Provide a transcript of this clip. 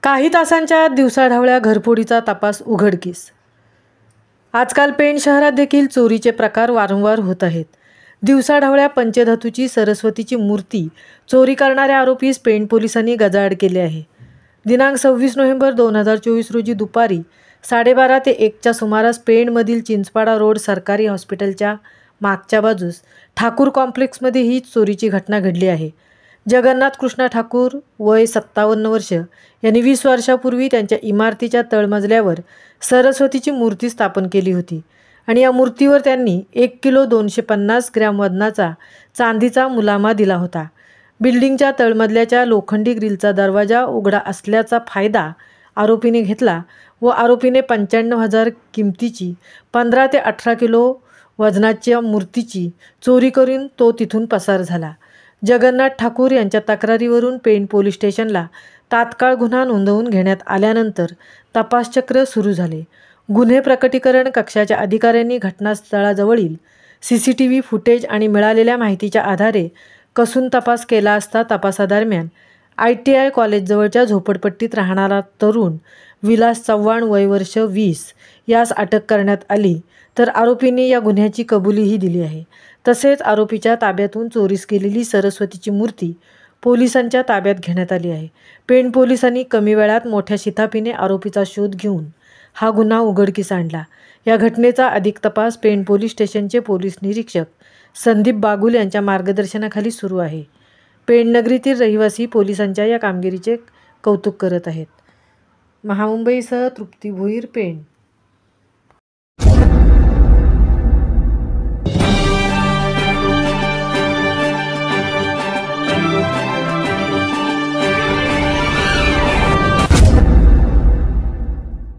काही तासांच्या आत दिवसाढवळ्या घरफोडीचा तपास उघडकीस. आजकाल पेण शहरात देखील चोरीचे प्रकार वारंवार होत आहेत. दिवसाढवळ्या पंचधातूची सरस्वतीची मूर्ती चोरी करणाऱ्या आरोपीस पेण पोलिसांनी गजाआड केले आहे. दिनांक 26 नोव्हेंबर 2024 रोजी दुपारी 12:30 ते 1च्या सुमारास पेणमधील चिंचपाडा रोड सरकारी हॉस्पिटलच्या मागच्या बाजूस ठाकूर कॉम्प्लेक्समध्ये ही चोरीची घटना घडली आहे. जगन्नाथ कृष्णा ठाकूर वय 57 वर्ष यांनी 20 वर्षापूर्वी त्यांच्या इमारतीच्या तळमजल्यावर सरस्वतीची मूर्ती स्थापन केली होती आणि या मूर्तीवर त्यांनी 1 किलो 250 ग्रॅम वजनाचा चांदीचा मुलामा दिला होता. बिल्डिंगच्या तळमजल्याच्या लोखंडी ग्रिलचा दरवाजा उघडा असल्याचा फायदा आरोपीने घेतला व आरोपीने 95,000 किमतीची 15 ते 18 किलो वजनाच्या मूर्तीची चोरी करून तो तिथून पसार झाला. जगन्नाथ ठाकूर यांच्या तक्रारीवरून पेण पोलीस स्टेशनला तात्काळ गुन्हा नोंदवून घेण्यात आल्यानंतर तपासचक्र सुरू झाले. गुन्हे प्रकटीकरण कक्षाच्या अधिकाऱ्यांनी घटनास्थळाजवळील CCTV फुटेज आणि मिळालेल्या माहितीच्या आधारे कसून तपास केला असता तपासादरम्यान ITI कॉलेजजवळच्या झोपडपट्टीत राहणारा तरुण विलास चव्हाण वय वर्ष 20 यास अटक करण्यात आली, तर आरोपींनी या गुन्ह्याची कबुलीही दिली आहे. तसेच आरोपीच्या ताब्यातून चोरीस गेलेली सरस्वतीची मूर्ती पोलिसांच्या ताब्यात घेण्यात आली आहे. पेण पोलिसांनी कमी वेळात मोठ्या शिताफीने आरोपीचा शोध घेऊन हा गुन्हा उघडकीस आणला. या घटनेचा अधिक तपास पेण पोलीस स्टेशनचे पोलीस निरीक्षक संदीप बागुल यांच्या मार्गदर्शनाखाली सुरू आहे. पेण नगरीतील रहिवासी पोलिसांच्या या कामगिरीचे कौतुक करत आहेत. महामुंबईसह तृप्ती भोईर, पेण.